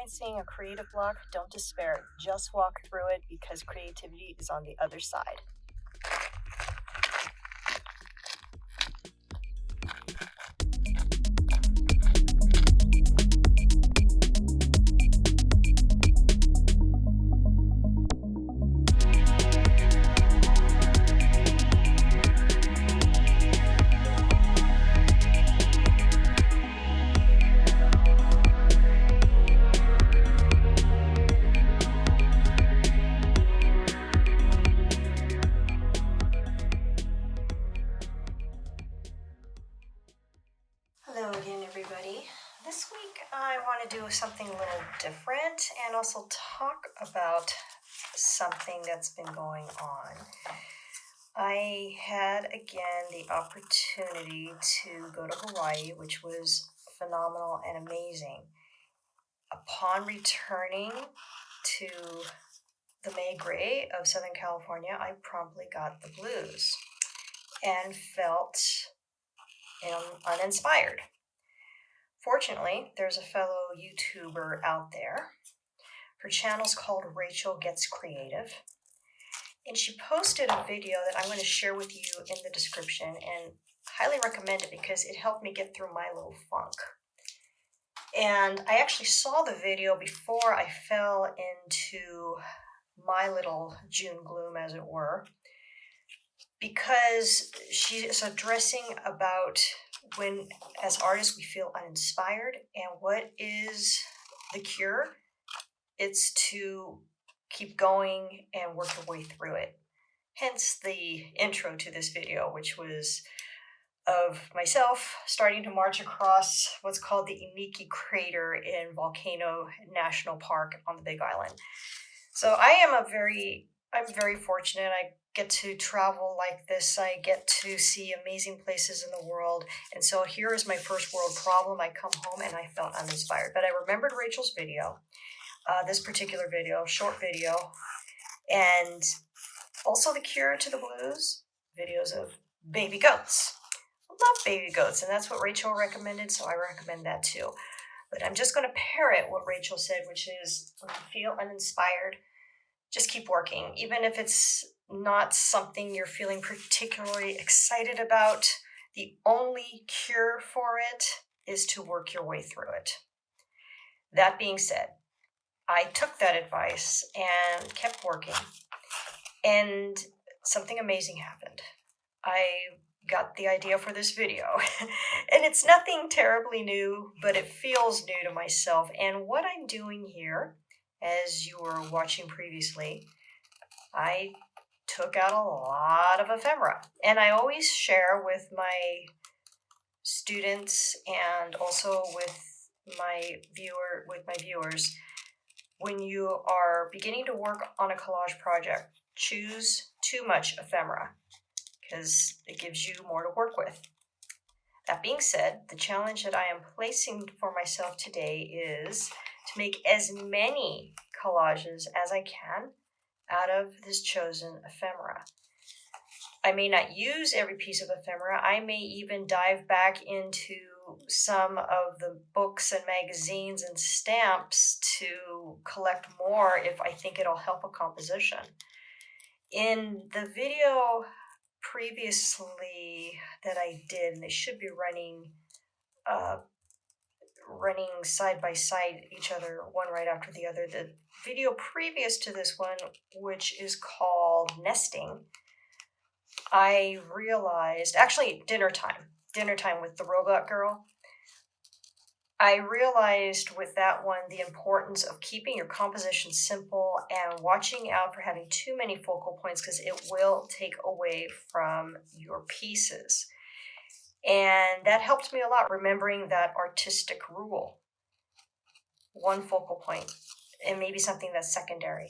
experiencing a creative block, don't despair. Just walk through it because creativity is on the other side. Hello again, everybody. This week I want to do something a little different and also talk about something that's been going on. I had again the opportunity to go to Hawaii, which was phenomenal and amazing. Upon returning to the May Gray of Southern California, I promptly got the blues and felt uninspired. Fortunately, there's a fellow YouTuber out there. Her channel's called Rachel Gets Creative. And she posted a video that I'm going to share with you in the description and highly recommend it because it helped me get through my little funk. And I actually saw the video before I fell into my little June gloom, as it were, because she is addressing about when, as artists, we feel uninspired, and what is the cure? It's to keep going and work your way through it. Hence the intro to this video, which was of myself starting to march across what's called the Iniki Crater in Volcano National Park on the Big Island. So I'm very fortunate. I get to travel like this. I get to see amazing places in the world. And so here is my first world problem. I come home and I felt uninspired. But I remembered Rachel's video, this particular video, short video, and also the cure to the blues, videos of baby goats. I love baby goats, and that's what Rachel recommended, so I recommend that too. But I'm just going to parrot what Rachel said, which is when you feel uninspired, just keep working. Even if it's not something you're feeling particularly excited about, the only cure for it is to work your way through it. That being said, I took that advice and kept working, and something amazing happened. I got the idea for this video, and it's nothing terribly new, but it feels new to myself. And what I'm doing here, as you were watching previously, I took out a lot of ephemera, and I always share with my students and also with my viewers, when you are beginning to work on a collage project, choose too much ephemera because it gives you more to work with. That being said, the challenge that I am placing for myself today is to make as many collages as I can out of this chosen ephemera. I may not use every piece of ephemera. I may even dive back into some of the books and magazines and stamps to collect more if I think it'll help a composition. In the video previously that I did, and they should be running side by side each other, one right after the other. The video previous to this one, which is called Nesting, I realized, actually dinner time with the robot girl, I realized with that one the importance of keeping your composition simple and watching out for having too many focal points because it will take away from your pieces. And that helped me a lot, remembering that artistic rule. One focal point, and maybe something that's secondary.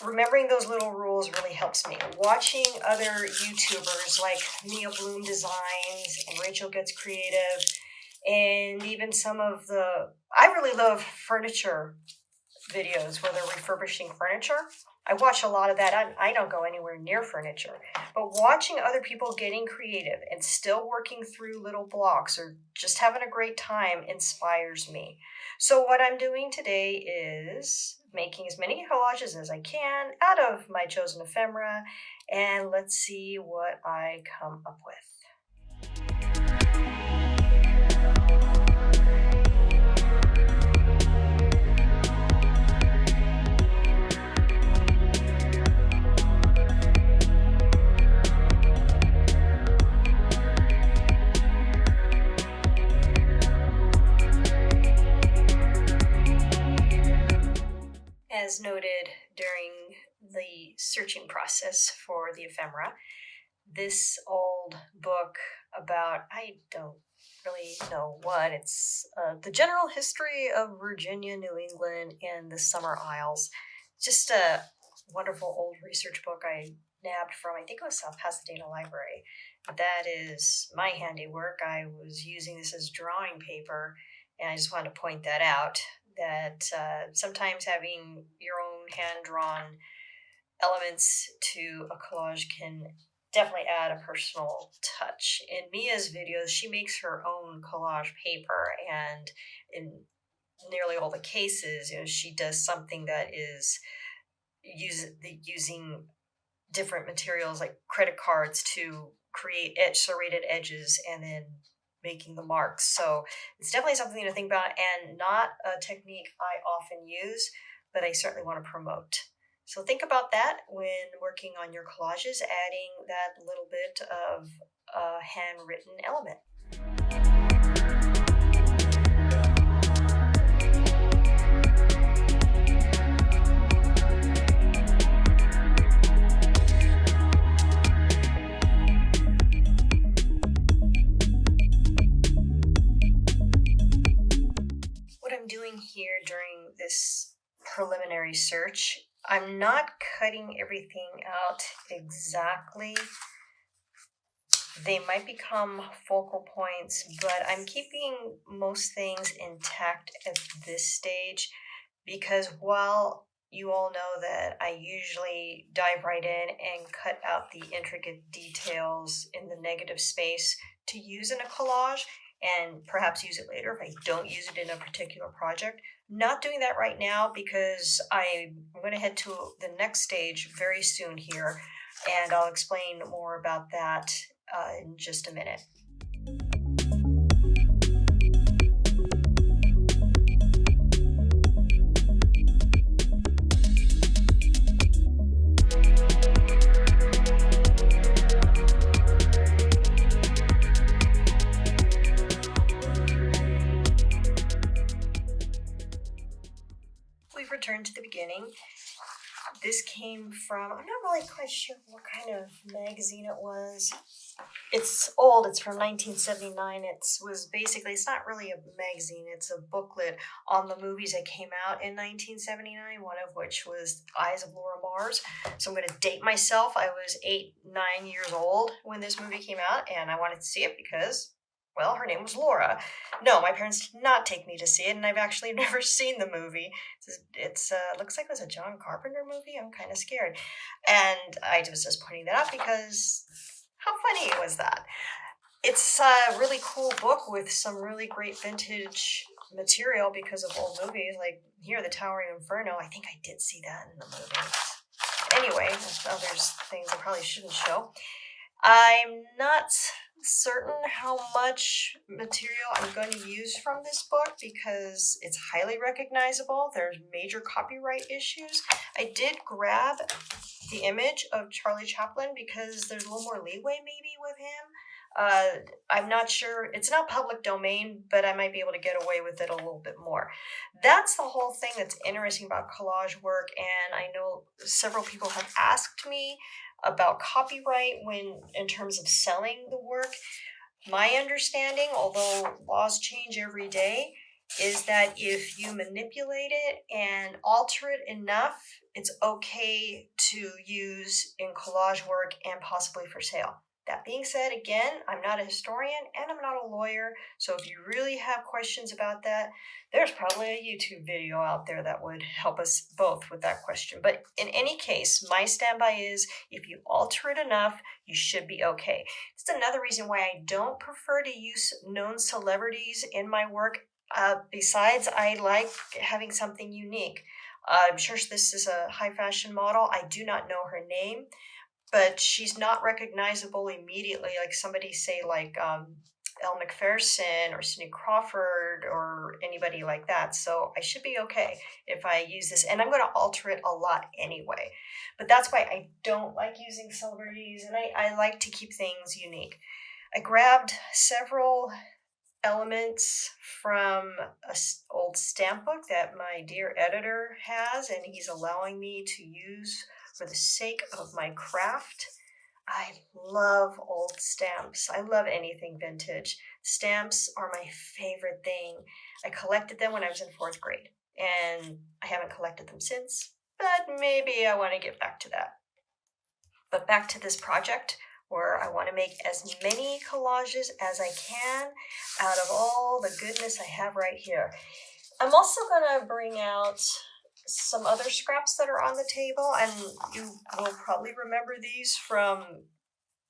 Remembering those little rules really helps me. Watching other YouTubers like Mia Bloom Designs and Rachel Gets Creative, and even some of I really love furniture videos where they're refurbishing furniture. I watch a lot of that. I don't go anywhere near furniture, but watching other people getting creative and still working through little blocks or just having a great time inspires me. So, what I'm doing today is making as many collages as I can out of my chosen ephemera, and let's see what I come up with. As noted during the searching process for the ephemera, this old book about, I don't really know what, it's the general history of Virginia, New England, and the Summer Isles. Just a wonderful old research book I nabbed from, I think it was South Pasadena Library. That is my handiwork. I was using this as drawing paper, and I just wanted to point that out that sometimes having your own hand drawn elements to a collage can definitely add a personal touch. In Mia's videos, she makes her own collage paper, and in nearly all the cases, she does something that is using different materials like credit cards to create serrated edges and then making the marks. So it's definitely something to think about and not a technique I often use, but I certainly want to promote. So think about that when working on your collages, adding that little bit of a handwritten element. What I'm doing here during this preliminary search, I'm not cutting everything out exactly. They might become focal points, but I'm keeping most things intact at this stage because while you all know that I usually dive right in and cut out the intricate details in the negative space to use in a collage and perhaps use it later if I don't use it in a particular project. Not doing that right now because I'm going to head to the next stage very soon here, and I'll explain more about that in just a minute. We've returned to the beginning. This came from, I'm not really quite sure what kind of magazine it was. It's old, it's from 1979. It's not really a magazine, it's a booklet on the movies that came out in 1979, one of which was Eyes of Laura Mars. So I'm going to date myself. I was 9 years old when this movie came out, and I wanted to see it because, well, her name was Laura. No, my parents did not take me to see it, and I've actually never seen the movie. It's looks like it was a John Carpenter movie. I'm kind of scared. And I was just pointing that out because how funny was that? It's a really cool book with some really great vintage material because of old movies. Like here, The Towering Inferno. I think I did see that in the movie. Anyway, there's things I probably shouldn't show. I'm not certain how much material I'm going to use from this book because it's highly recognizable. There's major copyright issues. I did grab the image of Charlie Chaplin because there's a little more leeway maybe with him. I'm not sure. It's not public domain, but I might be able to get away with it a little bit more. That's the whole thing that's interesting about collage work, and I know several people have asked me about copyright when in terms of selling the work. My understanding, although laws change every day, is that if you manipulate it and alter it enough, it's okay to use in collage work and possibly for sale. That being said, again, I'm not a historian and I'm not a lawyer. So if you really have questions about that, there's probably a YouTube video out there that would help us both with that question. But in any case, my standby is if you alter it enough, you should be okay. It's another reason why I don't prefer to use known celebrities in my work. Besides, I like having something unique. I'm sure this is a high fashion model. I do not know her name, but she's not recognizable immediately, like somebody say like Elle Macpherson or Cindy Crawford or anybody like that. So I should be okay if I use this, and I'm going to alter it a lot anyway. But that's why I don't like using celebrities, and I like to keep things unique. I grabbed several elements from a old stamp book that my dear editor has, and he's allowing me to use for the sake of my craft. I love old stamps. I love anything vintage. Stamps are my favorite thing. I collected them when I was in 4th grade, and I haven't collected them since, but maybe I want to get back to that. But back to this project where I want to make as many collages as I can out of all the goodness I have right here. I'm also going to bring out some other scraps that are on the table, and you will probably remember these from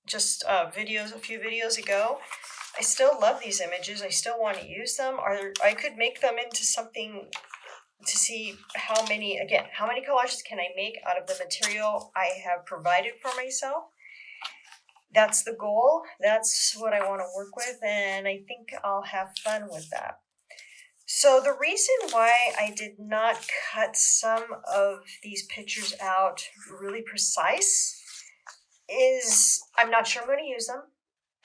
just videos a few videos ago. I still love these images. I still want to use them, or I could make them into something to see how many collages can I make out of the material I have provided for myself. That's the goal. That's what I want to work with, and I think I'll have fun with that. So the reason why I did not cut some of these pictures out really precise is I'm not sure I'm going to use them.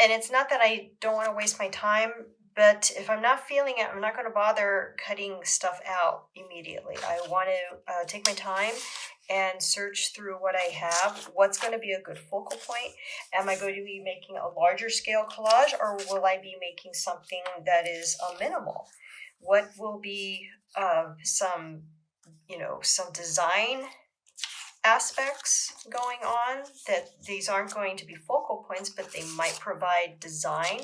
And it's not that I don't want to waste my time, but if I'm not feeling it, I'm not going to bother cutting stuff out immediately. I want to take my time and search through what I have. What's going to be a good focal point? Am I going to be making a larger scale collage, or will I be making something that is minimal? What will be some design aspects going on, that these aren't going to be focal points, but they might provide design?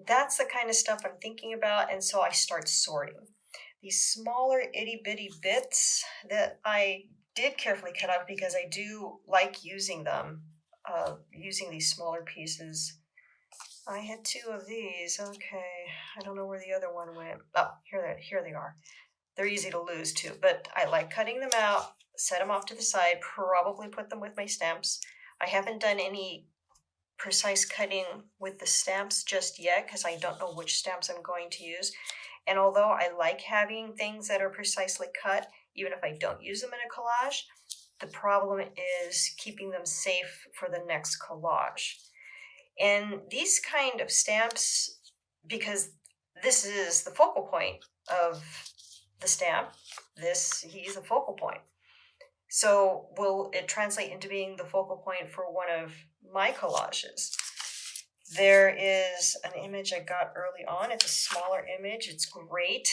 That's the kind of stuff I'm thinking about, and so I start sorting. These smaller itty bitty bits that I did carefully cut out because I do like using them, using these smaller pieces. I had 2 of these. Okay, I don't know where the other one went. Oh, here they are. They're easy to lose too, but I like cutting them out, set them off to the side, probably put them with my stamps. I haven't done any precise cutting with the stamps just yet because I don't know which stamps I'm going to use. And although I like having things that are precisely cut, even if I don't use them in a collage, the problem is keeping them safe for the next collage. And these kind of stamps, because this is the focal point of the stamp, he's the focal point. So will it translate into being the focal point for one of my collages? There is an image I got early on. It's a smaller image. It's great.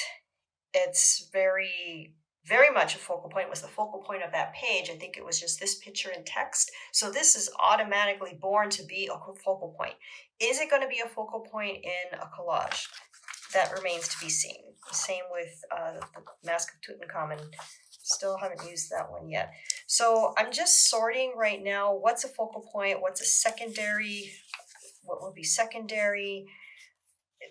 It's very, very much a focal point. It was the focal point of that page. I think it was just this picture in text. So this is automatically born to be a focal point. Is it going to be a focal point in a collage? That remains to be seen. Same with the Mask of Tutankhamun. Still haven't used that one yet. So I'm just sorting right now. What's a focal point? What's a secondary? What would be secondary?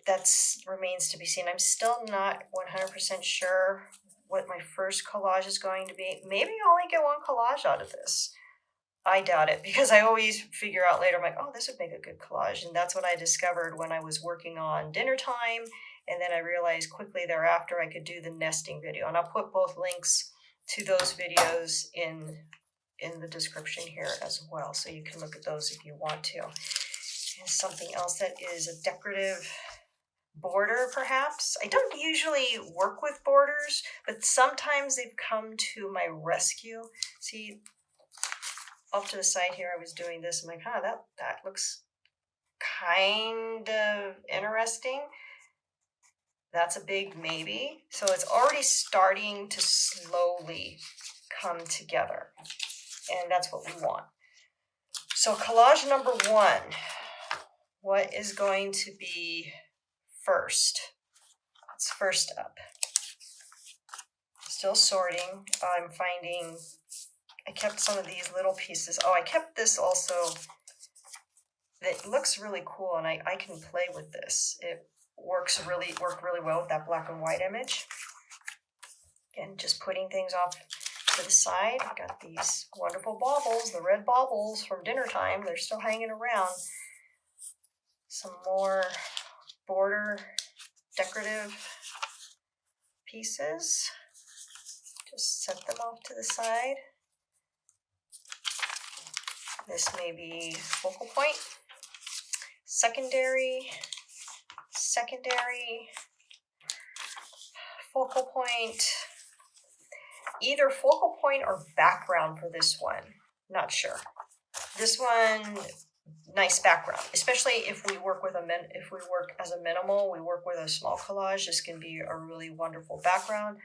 That remains to be seen. I'm still not 100% sure what my first collage is going to be. Maybe I'll only get one collage out of this. I doubt it, because I always figure out later, I'm like, oh, this would make a good collage. And that's what I discovered when I was working on Dinner Time. And then I realized quickly thereafter I could do the nesting video. And I'll put both links to those videos in the description here as well. So you can look at those if you want to. And something else that is a decorative border, perhaps. I don't usually work with borders, but sometimes they've come to my rescue. See, off to the side here, I was doing this. I'm like, that looks kind of interesting. That's a big maybe. So it's already starting to slowly come together. And that's what we want. So collage number 1, what is going to be first? It's first up. Still sorting. I'm finding, I kept some of these little pieces. Oh, I kept this also. It looks really cool, and I can play with this. It worked really well with that black and white image. Again, just putting things off to the side. I've got these wonderful baubles, the red baubles from dinner time. They're still hanging around. Some more border decorative pieces. Just set them off to the side. This may be focal point, secondary, focal point, either focal point or background for this one. Not sure. This one, nice background, especially if we work with if we work as a minimal, we work with a small collage. This can be a really wonderful background.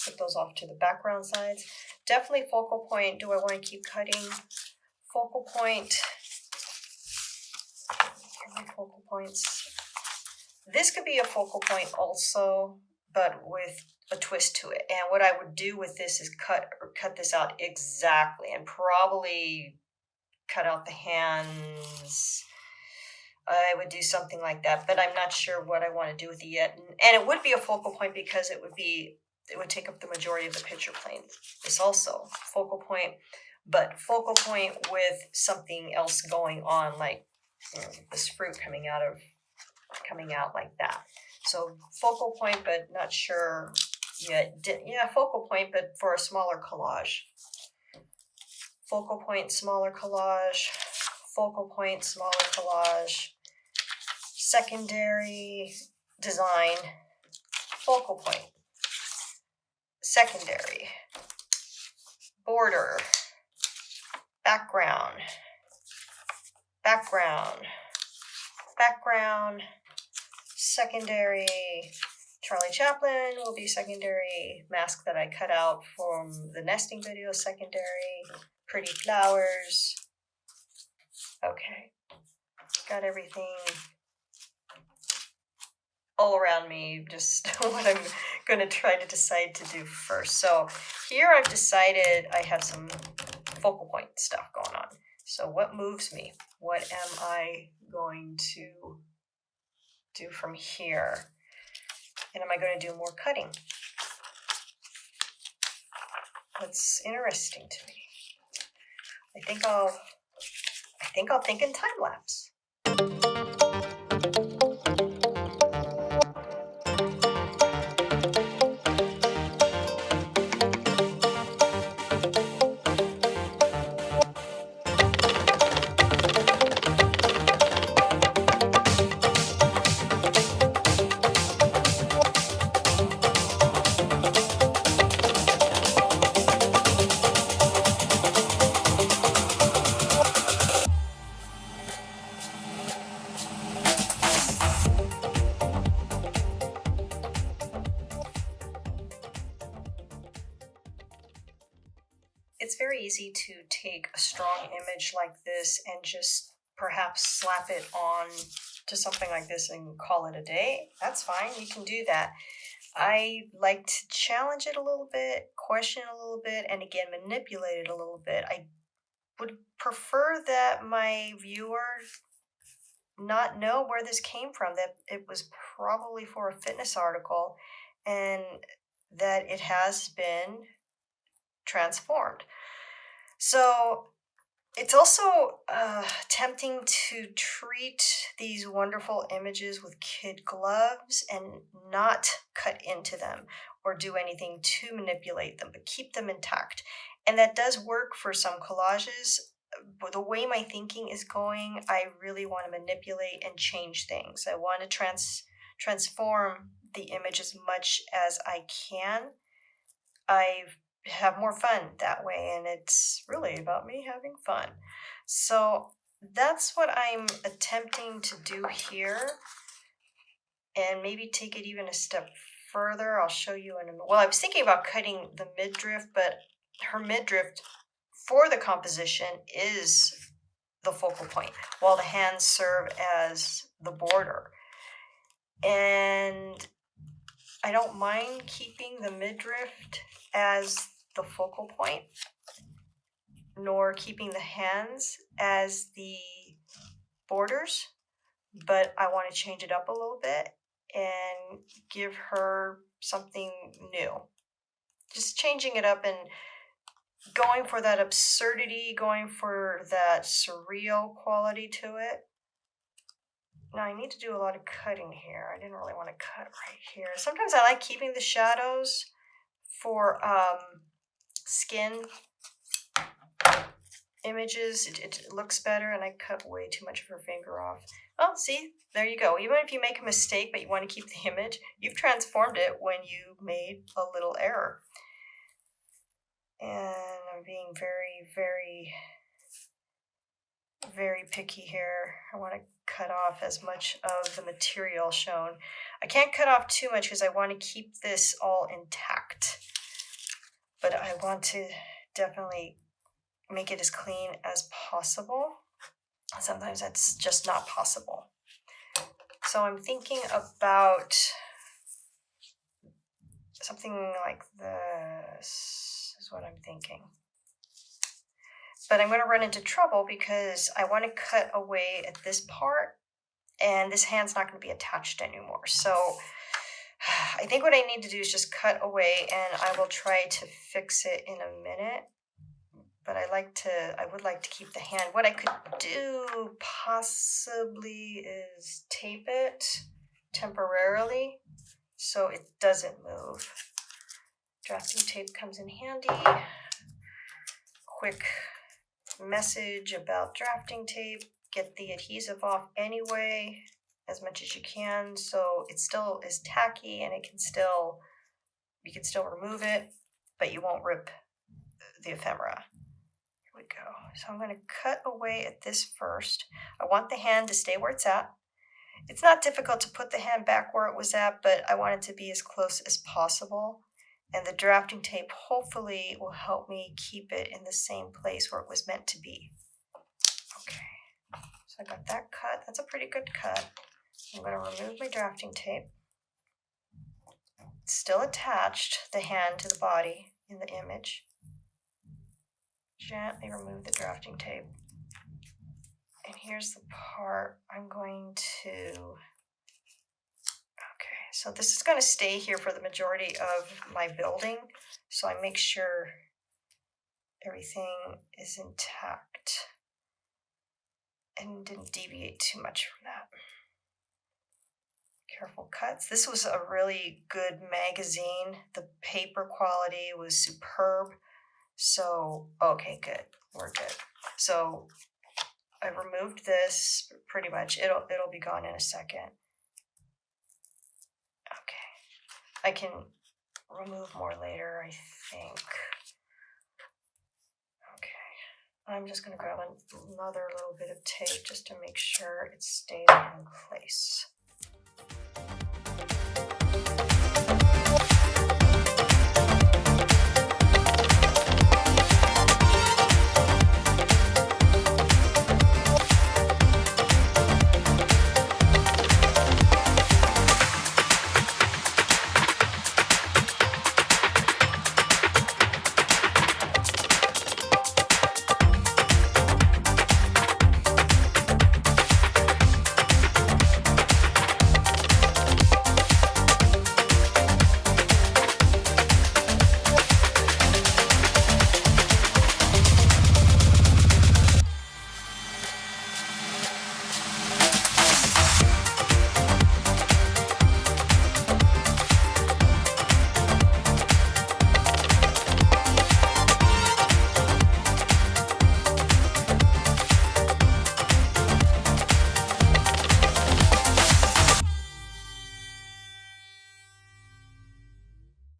Put those off to the background sides. Definitely focal point. Do I want to keep cutting? Focal point. Focal points. This could be a focal point also, but with a twist to it. And what I would do with this is cut this out exactly, and probably cut out the hands. I would do something like that, but I'm not sure what I want to do with it yet. And it would be a focal point because it would take up the majority of the picture plane. It's also focal point, but focal point with something else going on, like this fruit coming out like that. So focal point, but not sure yet. Yeah, focal point, but for a smaller collage. Focal point, smaller collage. Focal point, smaller collage. Secondary design. Focal point. Secondary. Border. Background. Secondary. Charlie Chaplin will be secondary. Mask that I cut out from the nesting video, secondary. Pretty flowers. Okay. Got everything all around me, just what I'm going to try to decide to do first. So here I've decided I have some focal point stuff going on. So what moves me? What am I going to do from here? And am I going to do more cutting? That's interesting to me. I think I'll think in time lapse. It's very easy to take a strong image like this and just perhaps slap it on to something like this and call it a day. That's fine. You can do that. I like to challenge it a little bit, question it a little bit, and again, manipulate it a little bit. I would prefer that my viewers not know where this came from, that it was probably for a fitness article and that it has been transformed. So it's also tempting to treat these wonderful images with kid gloves and not cut into them or do anything to manipulate them, but keep them intact. And that does work for some collages. But the way my thinking is going, I really want to manipulate and change things. I want to transform the image as much as I can. I have more fun that way, and it's really about me having fun. So that's what I'm attempting to do here, and maybe take it even a step further. I'll show you in a minute. Well, I was thinking about cutting the midriff, but her midriff for the composition is the focal point, while the hands serve as the border. And I don't mind keeping the midriff as the focal point, nor keeping the hands as the borders, but I want to change it up a little bit and give her something new. Just changing it up and going for that absurdity, going for that surreal quality to it. Now I need to do a lot of cutting here. I didn't really want to cut right here. Sometimes I like keeping the shadows for skin images. It looks better, and I cut way too much of her finger off. Oh, see, there you go. Even if you make a mistake but you want to keep the image, you've transformed it when you made a little error. And I'm being very, very, very picky here. I want to cut off as much of the material shown. I can't cut off too much because I want to keep this all intact. But I want to definitely make it as clean as possible. Sometimes that's just not possible. So I'm thinking about something like this is what I'm thinking. But I'm going to run into trouble because I want to cut away at this part, and this hand's not going to be attached anymore. So I think what I need to do is just cut away, and I will try to fix it in a minute. But I would like to keep the hand. What I could do possibly is tape it temporarily so it doesn't move. Drafting tape comes in handy. Quick message about drafting tape: get the adhesive off anyway as much as you can, so it still is tacky and you can still remove it, but you won't rip the ephemera. Here we go. So I'm going to cut away at this first. I want the hand to stay where it's at. It's not difficult to put the hand back where it was at, but I want it to be as close as possible. And the drafting tape hopefully will help me keep it in the same place where it was meant to be. Okay, so I got that cut. That's a pretty good cut. I'm going to remove my drafting tape. It's still attached, the hand to the body in the image. Gently remove the drafting tape. And here's the part I'm going to... Okay, so this is going to stay here for the majority of my building, so I make sure everything is intact and didn't deviate too much from that. Careful cuts. This was a really good magazine. The paper quality was superb. So, okay, good. We're good. So I removed this pretty much. It'll be gone in a second. Okay. I can remove more later, I think. Okay. I'm just going to grab another little bit of tape just to make sure it stays in place.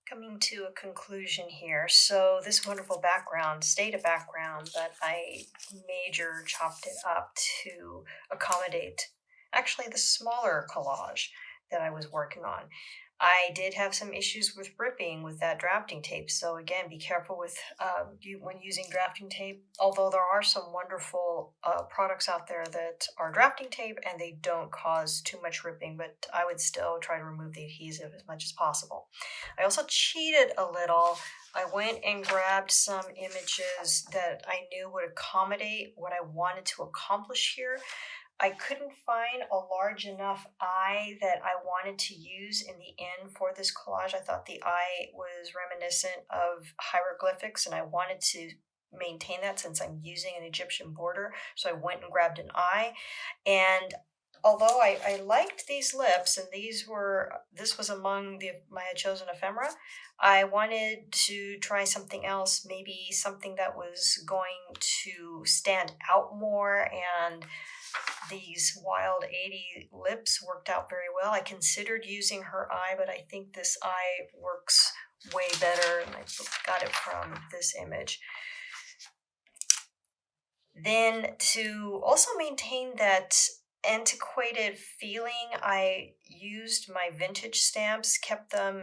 Coming to a conclusion here. So this wonderful background stayed a background, but I chopped it up to accommodate actually the smaller collage. that I was working on. I did have some issues with ripping with that drafting tape. So again, be careful with when using drafting tape. Although there are some wonderful products out there that are drafting tape and they don't cause too much ripping, but I would still try to remove the adhesive as much as possible. I also cheated a little. I went and grabbed some images that I knew would accommodate what I wanted to accomplish here. I couldn't find a large enough eye that I wanted to use in the end for this collage. I thought the eye was reminiscent of hieroglyphics, and I wanted to maintain that since I'm using an Egyptian border. So I went and grabbed an eye. And although I liked these lips, and this was among my chosen ephemera, I wanted to try something else, maybe something that was going to stand out more, and these wild 80 lips worked out very well. I considered using her eye, but I think this eye works way better, and I got it from this image. Then to also maintain that antiquated feeling, I used my vintage stamps, kept them,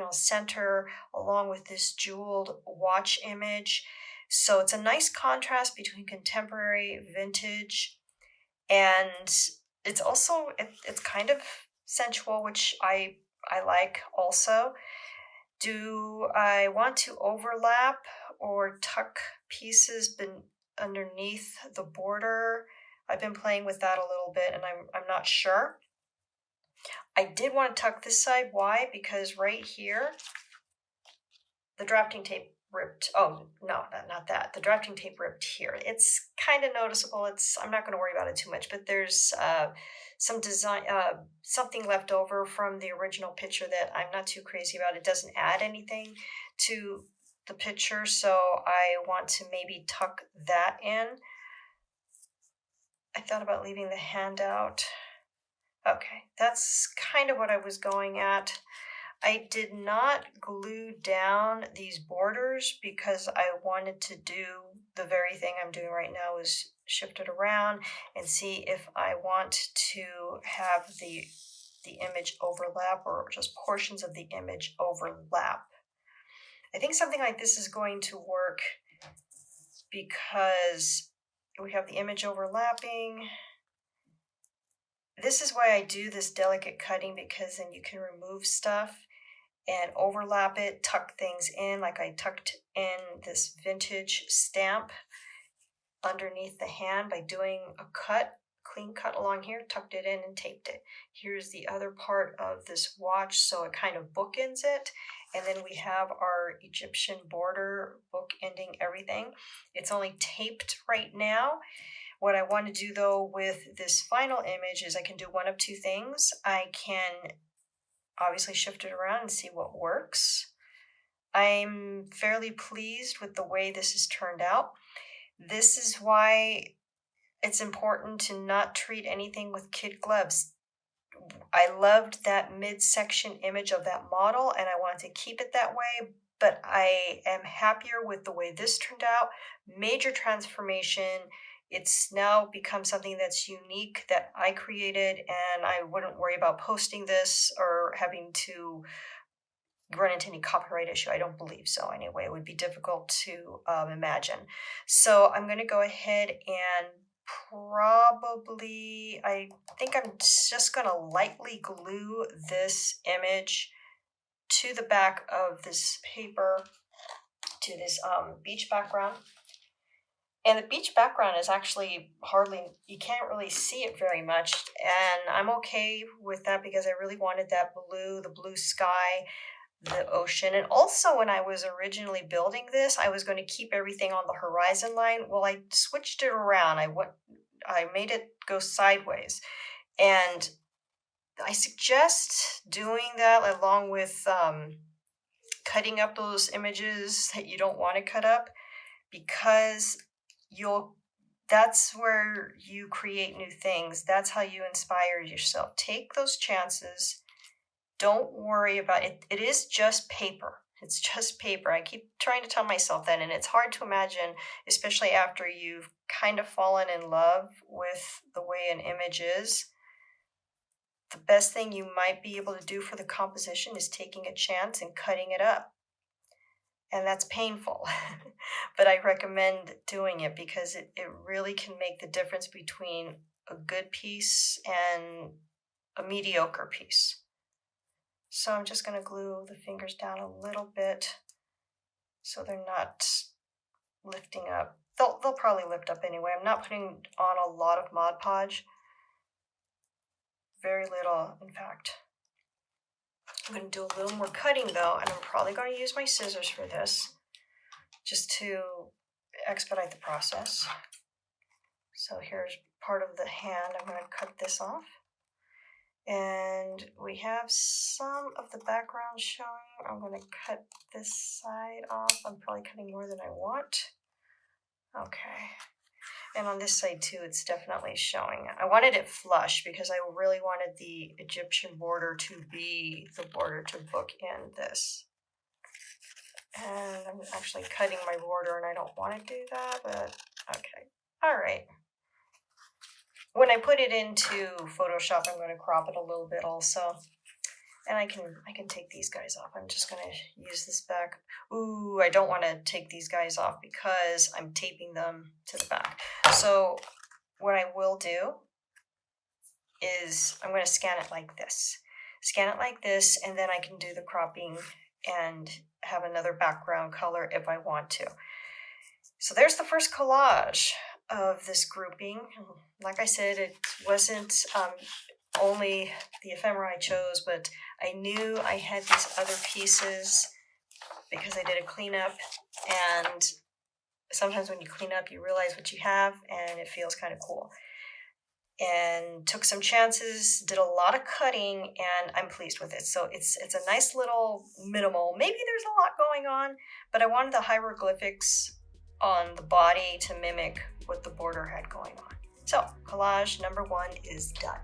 center along with this jeweled watch image. So it's a nice contrast between contemporary, vintage, and it's kind of sensual, which I like also. Do I want to overlap or tuck pieces underneath the border? I've been playing with that a little bit, and I'm not sure. I did want to tuck this side. Why? Because right here, the drafting tape ripped. Oh, no, not that. The drafting tape ripped here. It's kind of noticeable. I'm not going to worry about it too much, but there's some design, something left over from the original picture that I'm not too crazy about. It doesn't add anything to the picture, so I want to maybe tuck that in. I thought about leaving the hand out. Okay, that's kind of what I was going at. I did not glue down these borders because I wanted to do the very thing I'm doing right now, is shift it around and see if I want to have the image overlap or just portions of the image overlap. I think something like this is going to work because we have the image overlapping. This is why I do this delicate cutting, because then you can remove stuff and overlap it, tuck things in, like I tucked in this vintage stamp underneath the hand by doing a clean cut along here, tucked it in and taped it. Here's the other part of this watch, so it kind of bookends it. And then we have our Egyptian border bookending everything. It's only taped right now. What I want to do though with this final image is I can do one of two things. I can obviously shift it around and see what works. I'm fairly pleased with the way this has turned out. This is why it's important to not treat anything with kid gloves. I loved that midsection image of that model and I wanted to keep it that way, but I am happier with the way this turned out. Major transformation. It's now become something that's unique that I created, and I wouldn't worry about posting this or having to run into any copyright issue. I don't believe so anyway. It would be difficult to imagine. So I'm going to go ahead and I think I'm just going to lightly glue this image to the back of this paper, to this beach background. And the beach background is actually you can't really see it very much. And I'm okay with that because I really wanted that the blue sky, the ocean. And also when I was originally building this, I was going to keep everything on the horizon line. Well, I switched it around. I made it go sideways. And I suggest doing that along with cutting up those images that you don't want to cut up, because that's where you create new things. That's how you inspire yourself. Take those chances. Don't worry about it. It is just paper. It's just paper. I keep trying to tell myself that, and it's hard to imagine, especially after you've kind of fallen in love with the way an image is. the best thing you might be able to do for the composition is taking a chance and cutting it up. And that's painful, but I recommend doing it because it really can make the difference between a good piece and a mediocre piece. So I'm just going to glue the fingers down a little bit so they're not lifting up. They'll probably lift up anyway. I'm not putting on a lot of Mod Podge. Very little, in fact. I'm going to do a little more cutting though, and I'm probably going to use my scissors for this, just to expedite the process. So here's part of the hand. I'm going to cut this off. And we have some of the background showing. I'm going to cut this side off. I'm probably cutting more than I want. Okay. And on this side too, it's definitely showing. I wanted it flush because I really wanted the Egyptian border to be the border to book in this. And I'm actually cutting my border and I don't want to do that, but okay. All right. When I put it into Photoshop, I'm going to crop it a little bit also. And I can take these guys off. I'm just going to use this back. Ooh, I don't want to take these guys off because I'm taping them to the back. So what I will do is I'm going to scan it like this. Scan it like this, and then I can do the cropping and have another background color if I want to. So there's the first collage of this grouping. Like I said, it wasn't only the ephemera I chose, but I knew I had these other pieces because I did a cleanup, and sometimes when you clean up you realize what you have and it feels kind of cool. And took some chances, did a lot of cutting, and I'm pleased with it. So it's a nice little minimal. Maybe there's a lot going on, but I wanted the hieroglyphics on the body to mimic what the border had going on. So collage number 1 is done.